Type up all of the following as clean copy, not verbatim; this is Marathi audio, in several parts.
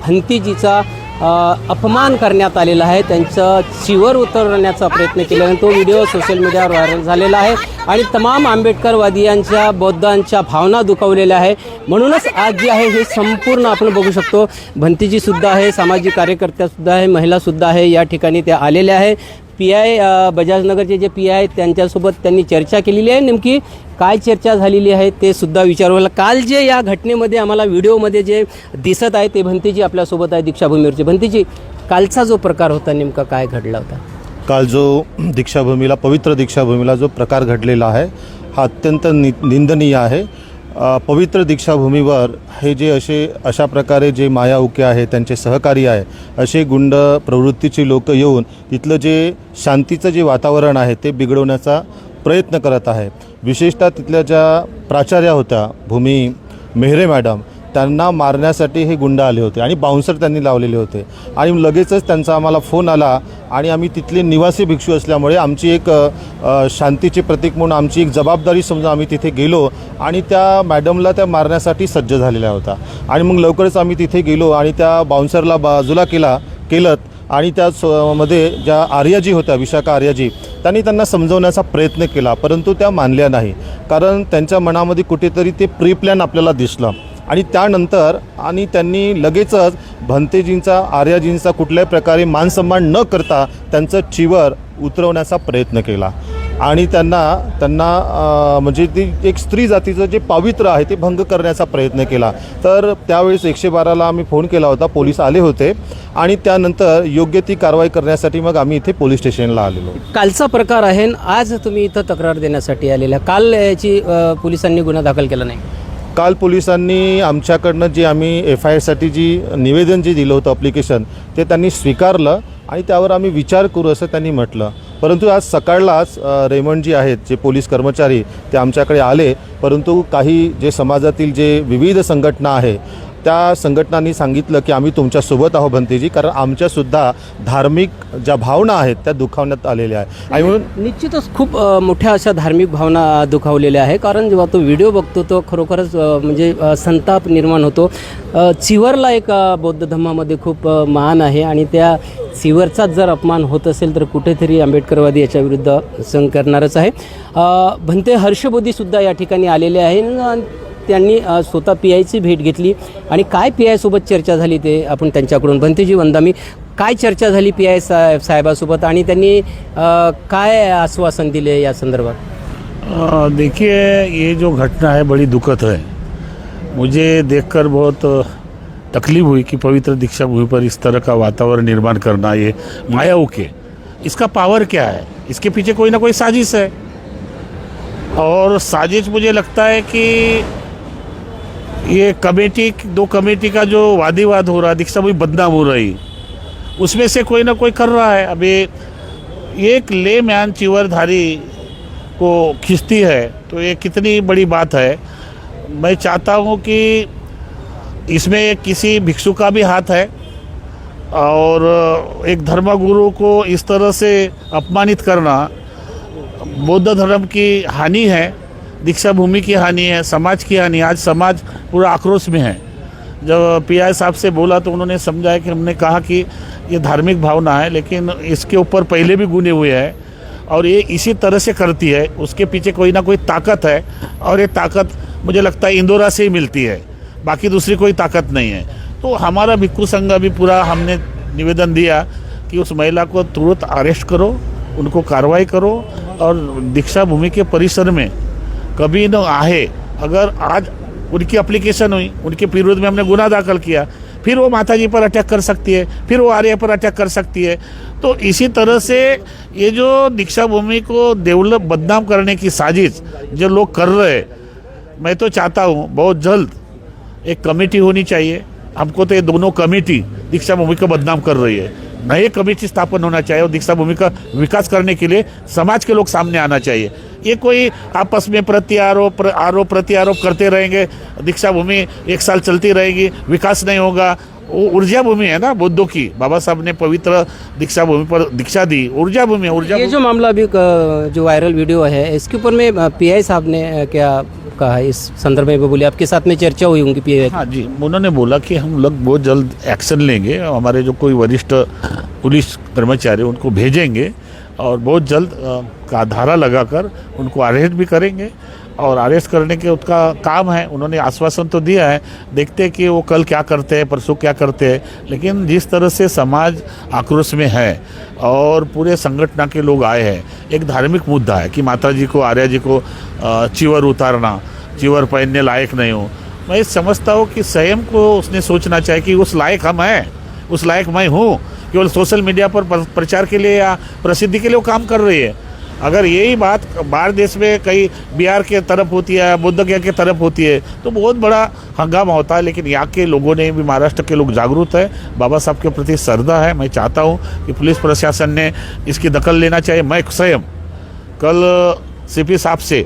भंतीजीचा अपमान करण्यात आलेला आहे, त्यांचं चिवर उतरवण्याचा प्रयत्न केल्याने तो व्हिडिओ सोशल मीडियावर व्हायरल झालेला आहे आणि तमाम आंबेडकरवादियांच्या बौद्धांच्या भावना दुखावलेल्या आहे। म्हणूनच आज जे आहे हे संपूर्ण आपण बघू शकतो, भंतीजीसुद्धा आहे, सामाजिक कार्यकर्त्यासुद्धा आहे, महिलासुद्धा आहे, या ठिकाणी त्या आलेल्या आहे। PI बजाजनगरचे जे PI आहेत त्यांच्यासोबत त्यांनी चर्चा केलेली आहे। नेमकी काय चर्चा झालेली आहे ते सुद्धा विचारूया। काल जे या घटनेमध्ये आम्हाला व्हिडिओमध्ये जे दिसत आहे ते भंतीजी आपल्यासोबत आहे दीक्षाभूमीवरचे। भंतीजी, कालचा जो प्रकार होता नेमका काय घडला होता? काल जो दीक्षाभूमीला, पवित्र दीक्षाभूमीला जो प्रकार घडलेला आहे हा अत्यंत निंदनीय आहे। पवित्र दीक्षाभूमीवर हे जे अशा प्रकारे जे माया उके आहे, त्यांचे सहकारी आहे, असे गुंड प्रवृत्तीचे लोक येऊन तिथलं जे शांतीचं जे वातावरण आहे ते बिघडवण्याचा प्रयत्न करत आहे। विशेषतः तिथल्या ज्या प्राचार्या होत्या भूमी मेहरे मॅडम, त्यांना मारण्यासाठी हे गुंड आले होते आणि बाउन्सर त्यांनी लावलेले होते आणि लगेचच त्यांचा आम्हाला फोन आला आणि आम्ही तिथले निवासी भिक्षू असल्यामुळे आमची एक शांतीचे प्रतीक म्हणून आमची एक जबाबदारी समजून आम्ही तिथे गेलो आणि त्या मॅडमला त्या मारण्यासाठी सज्ज झालेला होता आणि मग लवकरच आम्ही तिथे गेलो आणि त्या बाउन्सरला बाजूला केलं आणि त्यामध्ये ज्या आर्याजी होत्या, विशाखा आर्याजी, त्यांना समजवण्याचा प्रयत्न केला, परंतु त्या मानल्या नाही, कारण त्यांच्या मनामध्ये कुठेतरी ते प्री प्लॅन आपल्याला दिसलं आणि त्यानंतर त्यांनी लगेचच भंतेजींचा, आर्याजींचा कुठल्याही प्रकारे मानसन्मान न करता त्यांचं चिवर उतरवण्याचा प्रयत्न केला आणि त्यांना म्हणजे ती एक स्त्री जातीचं जे पावित्र्य आहे ते भंग करण्याचा प्रयत्न केला। तर त्यावेळेस 112ला आम्ही फोन केला होता, पोलीस आले होते आणि त्यानंतर योग्य ती कारवाई करण्यासाठी मग आम्ही इथे पोलीस स्टेशनला आलेलो। कालचा प्रकार आहे, आज तुम्ही इथं तक्रार देण्यासाठी आलेल्या, काल याची पोलिसांनी गुन्हा दाखल केला नाही? काल पोलिसांनी आमच्याकडनं जी आम्ही FIRसाठी जी निवेदन जे दिलं होतं ॲप्लिकेशन, ते त्यांनी स्वीकारलं आणि त्यावर आम्ही विचार करू असं त्यांनी म्हटलं। परंतु आज सकाळलाच रेमंडजी आहेत जे पोलीस कर्मचारी, ते आमच्याकडे आले, परंतु काही जे समाजातील जे विविध संघटना आहे त्या संघटनांनी सांगितलं की आम्ही तुमच्यासोबत आहोत भंतेजी, कारण आमच्यासुद्धा धार्मिक ज्या भावना आहेत त्या दुखावण्यात आलेल्या आहेत आणि म्हणून निश्चितच खूप मोठ्या अशा धार्मिक भावना दुखावलेल्या आहे। कारण जेव्हा तो व्हिडिओ बघतो तो खरोखरच म्हणजे संताप निर्माण होतो। चिवरला एक बौद्ध धर्मामध्ये खूप मान आहे आणि त्या चिवरचाच जर अपमान होत असेल तर कुठेतरी आंबेडकरवादी याच्या विरुद्ध संघ करणारच आहे। भंते हर्षबोधीसुद्धा या ठिकाणी आलेले आहे, त्यांनी स्वतः PIची भेट घेतली आणि काय PI सोबत चर्चा झाली ते आपण त्यांच्याकडून। भंतेजी वंदामी, काय चर्चा झाली PI साहेबासोबत आणि त्यांनी काय आश्वासन दिले या संदर्भात? देखिए, ये जो घटना है बड़ी दुखद है। मुझे देखकर बहुत तकलीफ हुई कि पवित्र दीक्षा भूमि पर इस तरह का वातावरण निर्माण करना, ये माया उके, इसका पावर क्या है? इसके पीछे कोई ना कोई साजिश है और साजिश मुझे लगता है कि ये दो कमेटी का जो वाद हो रहा है, दीक्षा भूमि बदनाम हो रही, उसमें से कोई ना कोई कर रहा है। अभी एक ले मैन चिवरधारी को खींचती है तो ये कितनी बड़ी बात है। मैं चाहता हूँ कि इसमें किसी भिक्षु का भी हाथ है और एक धर्मगुरु को इस तरह से अपमानित करना बौद्ध धर्म की हानि है, दीक्षा भूमि की हानि है, समाज की हानि। आज समाज पूरा आक्रोश में है। जब PI साहब से बोला तो उन्होंने समझाया कि हमने कहा कि ये धार्मिक भावना है, लेकिन इसके ऊपर पहले भी गुने हुए हैं और ये इसी तरह से करती है, उसके पीछे कोई ना कोई ताकत है और ये ताकत मुझे लगता है इंदौरा से ही मिलती है, बाकी दूसरी कोई ताकत नहीं है। तो हमारा भिक्षु संघ भी पूरा हमने निवेदन दिया कि उस महिला को तुरंत अरेस्ट करो, उनको कार्रवाई करो और दीक्षा भूमि के परिसर में कभी न आए। अगर आज उनकी एप्लीकेशन हुई, उनके विरोध में हमने गुनाह दाखिल किया, फिर वो माताजी पर अटैक कर सकती है, फिर वो आर्य पर अटैक कर सकती है। तो इसी तरह से ये जो दीक्षा भूमि को डेवलप बदनाम करने की साजिश जो लोग कर रहे हैं, मैं तो चाहता हूँ बहुत जल्द एक कमेटी होनी चाहिए। हमको तो ये दोनों कमेटी दीक्षा भूमि को बदनाम कर रही है, नए कमेटी स्थापन होना चाहिए और दीक्षा भूमि का विकास करने के लिए समाज के लोग सामने आना चाहिए। ये कोई आपस में आरोप प्रत्यारोप करते रहेंगे, दीक्षा भूमि 1 साल चलती रहेगी, विकास नहीं होगा। वो ऊर्जा भूमि है ना बुद्धों की, बाबा साहब ने पवित्र दीक्षा भूमि पर दीक्षा दी, ऊर्जा भूमि। ये जो मामला अभी जो वायरल वीडियो है इसके ऊपर में PI साहब ने क्या आपका है इस संदर्भ में भी बोलिए, आपके साथ में चर्चा हुई होंगी पीआई। हाँ जी, उन्होंने बोला कि हम लोग बहुत जल्द एक्शन लेंगे, हमारे जो कोई वरिष्ठ पुलिस कर्मचारी उनको भेजेंगे और बहुत जल्द का धारा लगाकर उनको अरेस्ट भी करेंगे और अरेस्ट करने के उसका काम है। उन्होंने आश्वासन तो दिया है, देखते हैं कि वो कल क्या करते हैं, परसों क्या करते हैं। लेकिन जिस तरह से समाज आक्रोश में है और पूरे संगठन के लोग आए हैं, एक धार्मिक मुद्दा है कि माता जी को, आर्या जी को चीवर उतारना, चीवर पहनने लायक नहीं हो। मैं समझता हूँ कि स्वयं को उसने सोचना चाहिए कि उस लायक हम हैं, उस लायक मैं हूँ। केवल सोशल मीडिया पर प्रचार के लिए या प्रसिद्धि के लिए वो काम कर रही है। अगर यही बात बाहर देश में कहीं बिहार के तरफ होती है, बुद्ध गया के तरफ होती है तो बहुत बड़ा हंगामा होता है। लेकिन यहाँ के लोगों ने भी, महाराष्ट्र के लोग जागरूक है, बाबा साहब के प्रति श्रद्धा है। मैं चाहता हूँ कि पुलिस प्रशासन ने इसकी दखल लेना चाहिए। मैं स्वयं कल सीपी साहब से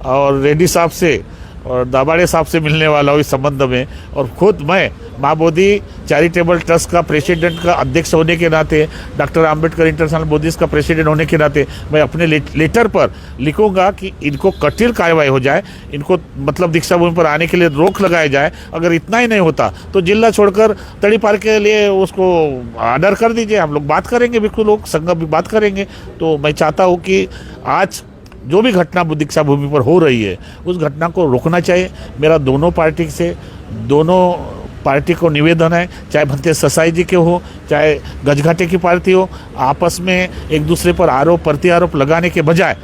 और रेड्डी साहब से और दाबाड़े साहब से मिलने वाला हूँ इस संबंध में। और खुद मैं माँ बोधी चैरिटेबल ट्रस्ट का प्रेसिडेंट का अध्यक्ष होने के नाते, डॉक्टर आम्बेडकर इंटरनेशनल बोधिस्ट का प्रेसिडेंट होने के नाते मैं अपने लेटर पर लिखूंगा कि इनको कठिन कार्रवाई हो जाए, इनको मतलब दीक्षा भूमि पर आने के लिए रोक लगाया जाए। अगर इतना ही नहीं होता तो जिला छोड़कर तड़ी पार के लिए उसको ऑर्डर कर दीजिए। हम लोग बात करेंगे, बिल्कुल लोग संघ भी बात करेंगे। तो मैं चाहता हूँ कि आज जो भी घटना दीक्षा भूमि पर हो रही है उस घटना को रोकना चाहिए। मेरा दोनों पार्टी को निवेदन है, चाहे भंते ससाई जी के हो, चाहे गजघाटे की पार्टी हो, आपस में एक दूसरे पर आरोप प्रत्यारोप लगाने के बजाय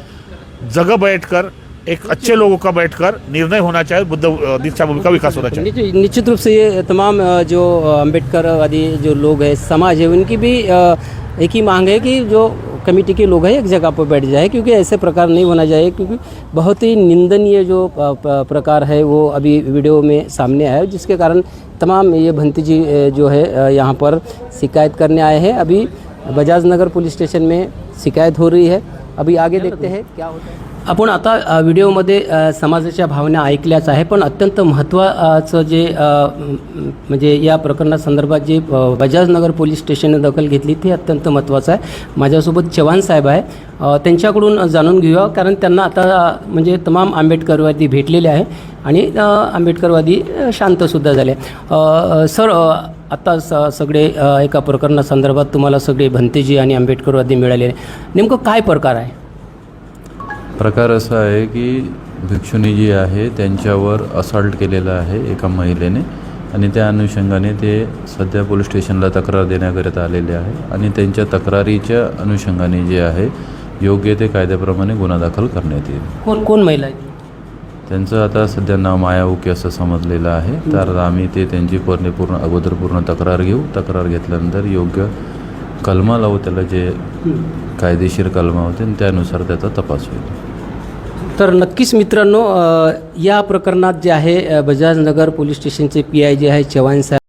जगह बैठकर एक अच्छे लोगों का बैठकर निर्णय होना चाहिए। बुद्ध दीक्षा भूमि का विकास होना चाहिए। निश्चित रूप से ये तमाम जो अम्बेडकरवादी जो लोग हैं, समाज है, उनकी भी एक ही मांग है कि जो कमेटी के लोग हैं एक जगह पर बैठ जाए, क्योंकि ऐसे प्रकार नहीं होना चाहिए। क्योंकि बहुत ही निंदनीय जो प्रकार है वो अभी वीडियो में सामने आया है, जिसके कारण तमाम ये भंती जी जो है यहाँ पर शिकायत करने आए हैं। अभी बजाज नगर पुलिस स्टेशन में शिकायत हो रही है। अभी आगे देखते हैं क्या होता है। आपण आता व्हिडिओमध्ये समाजाच्या भावना ऐकल्याच आहे, पण अत्यंत महत्त्वाचं जे म्हणजे या प्रकरणासंदर्भात जे बजाज नगर पोलीस स्टेशनने दखल घेतली ते अत्यंत महत्त्वाचं आहे. माझ्यासोबत चव्हाण साहेब आहे, त्यांच्याकडून जाणून घेऊया, कारण त्यांना आता म्हणजे तमाम आंबेडकरवादी भेटलेले आहे आणि आंबेडकरवादी शांतसुद्धा झाले. सर, आता सगळे एका प्रकरणासंदर्भात तुम्हाला सगळे भंतेजी आणि आंबेडकरवादी मिळाले, नेमकं काय प्रकार आहे? प्रकार असा आहे की भिक्षुणी जी आहे त्यांच्यावर असॉल्ट केलेला आहे एका महिलेने आणि त्या अनुषंगाने ते सध्या पोलीस स्टेशनला तक्रार देण्याकरिता आलेले आहे आणि त्यांच्या तक्रारीच्या अनुषंगाने जे आहे योग्य ते कायद्याप्रमाणे गुन्हा दाखल करण्यात येईल. कोण महिला आहे? त्यांचं आता सध्या नाव माया उके असं समजलेलं आहे. तर आम्ही ते त्यांची अगोदर पूर्ण तक्रार घेऊ. तक्रार घेतल्यानंतर योग्य कलमा लावू, त्याला जे कायदेशीर कलमा होते त्यानुसार त्याचा तपास होईल. तर नक्कीच मित्रांनो, या प्रकरणात जे आहे बजाज नगर पोलीस स्टेशनचे पीआय जे आहे चव्हाण साहेब